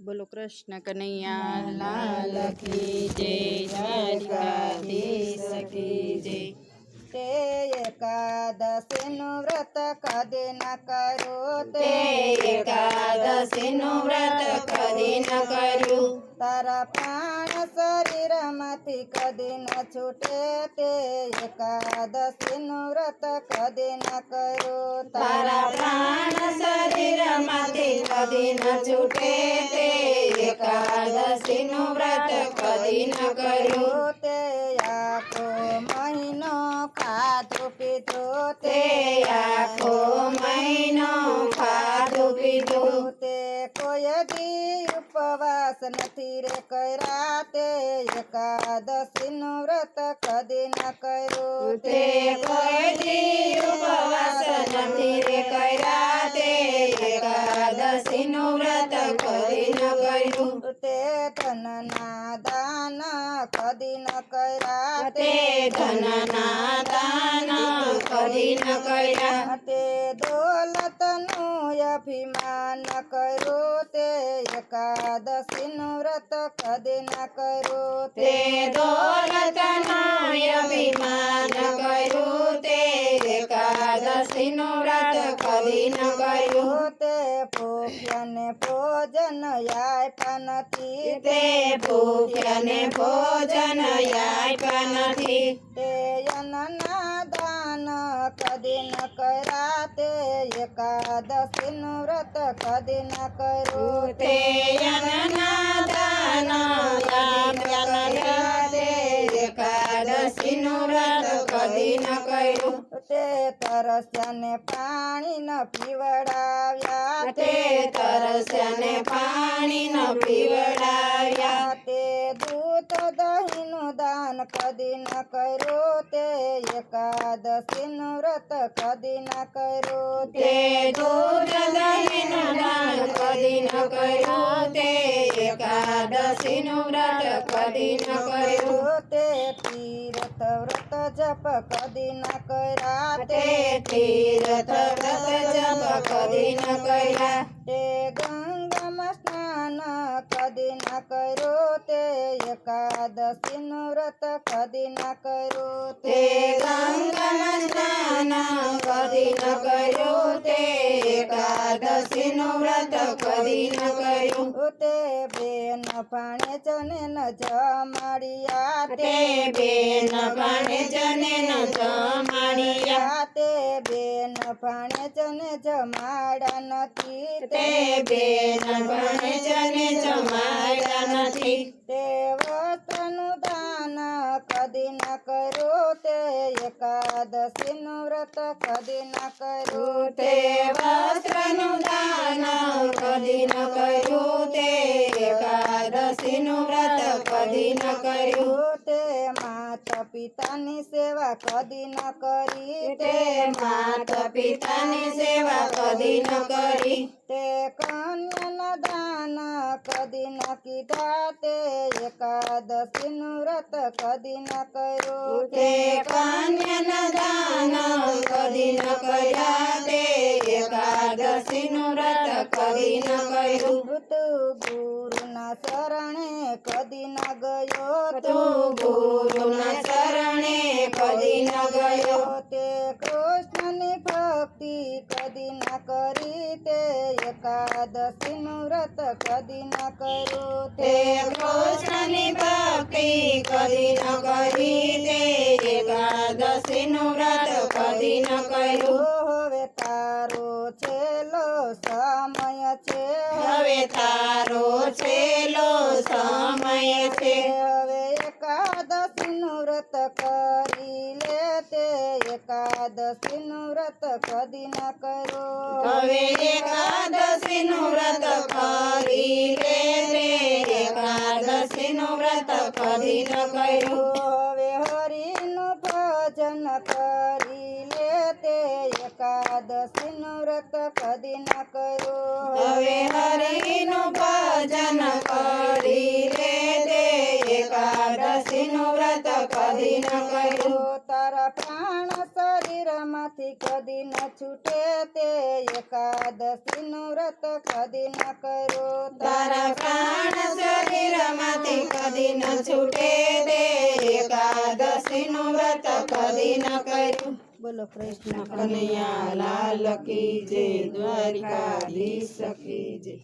બોલો કૃષ્ણ કનૈયા લાલ કી જય, દ્વારકાધીશ કી જય। તે એકાદશીનું વ્રત કદી ન કર્યું તે એકાદશીનું વ્રત કદી ન કર્યું। તારા પ્રાણ શરીરમાંથી કદી ન છૂટે તે એકાદશીનું વ્રત કદી ન કર્યું। તારા પ્રાણ શરીરમાંથી કદી ન છૂટે તે એકાદશીનું વ્રત કદી ન કર્યું। તે આખો મહિનો ખાધું પીધું તે આખો મહિનો ખાધું પીધું। તે કોઈ દી ઉપવાસ નથી રે કર્યા તે એકાદશીનું વ્રત કદી ન કર્યું। તે કોઈ દી ઉપવાસ નથી રે કર્યા તે એકાદશીનું વ્રત કદી ન કર્યું। તે ધનના દાન કદી ન કર્યા તે ધનના દાન કદી ન કર્યા। તે દોલતનું અભિમાન કર્યું તે એકાદશીનું વ્રત કદી ન કર્યું। તે દોલતનું અભિમાન કર્યું તે એકાદશીનું વ્રત કદી ન કર્યું। તે ભૂખ્યાને ભોજન આપ્યા નથી તે ભૂખ્યાને ભોજન આપ્યા નથી। તે અન્નના દાન કદી ન કર્યા તે એકાદશીનું વ્રત કદી ન કર્યું। તે અન્નના દાન કર્યા તે એકાદશીનું વ્રત કદી ન કર્યું। તે તરસ્યાને પાણી ન પીવડાવ્યા તે તરસ્યાને પાણી ન પીવડાવ્યા। તે દૂધ દહીંનું દાન કદી ન કર્યું તે એકાદશીનું વ્રત કદી ન કર્યું। તે દૂધ દહીંનું દાન કદી ન કર્યું તે એકાદશીનું વ્રત કદી ન કર્યું। તે તીર્થ વ્રત જપ કદી ન કર્યા તે તીર્થ વ્રત જપ કદી ન કર્યા। તે ગંગામાં સ્નાન કદી ન કર્યું તે એકાદશીનું વ્રત કદી ન કર્યું। તે ગંગામાં સ્નાન કદી ન કર્યું તે એકાદશીનું વ્રત કદી ન કર્યું। તે બેન ભાણેજને ન જમાડ્યા તે બેન ભાણેજને ન જમાડ્યા। તે બેન ભાણેજને જમાડ્યા નથી તે બેન ભાણેજને જમાડ્યા નથી। તે વસ્ત્રનું દાન કદી ન કર્યું તે એકાદશીનું વ્રત કદી ન કર્યું। તે વસ્ત્રનું દાન કદી ન કર્યું તે એકાદશીનું વ્રત કદી ન કર્યું। તે માતા પિતાની સેવા કદી ન કરી તે માતા પિતાની સેવા કદી ન કરી। તે કન્યાના દાન કદી ન કીધા તે એકાદશીનું વ્રત કદી ન કર્યું। તે કન્યાના દાન કદી ન કર્યા તે એકાદશીનું વ્રત કદી ન કર્યું। તું ગુરુના શરણે કદી ન ગયો તું ગુરુના શરણે કદી ન ગયો। તે કૃષ્ણની ભક્તિ કદી ન કરી તે એકાદશીનું વ્રત કદી ન કર્યું। તે કૃષ્ણની ભક્તિ કદી ન કરી તે એકાદશીનું વ્રત કદી ન કર્યું। હવે તારો છેલ્લો સમય છે હવે તારો છેલ્લો સમય છે। હવે એકાદશીનું વ્રત કરી લે તે એકાદશીનું વ્રત કદી ન કરો। હવે એકાદશીનું વ્રત કરી લે તે એકાદશીનું વ્રત કદી ન કર્યું। હવે હરિનું ભજન કરી લે તે એકાદશીનું વ્રત કદી ન કરો। હવે હરિનું ભજન કરી લે તે એકાદશીનું વ્રત કદી ન કર્યું। તારા પ્રાણ શરીરમાં શરીરમાંથી કદી ન છૂટે તે એકાદશીનું વ્રત કદી ન કર્યું તારા પ્રાણ શરીરમાંથી કદી ન છૂટે તે એકાદશીનું વ્રત કદી ન કર્યું. બોલો કૃષ્ણ કનૈયા લાલ કી જય, દ્વારિકાધીશ કી જય.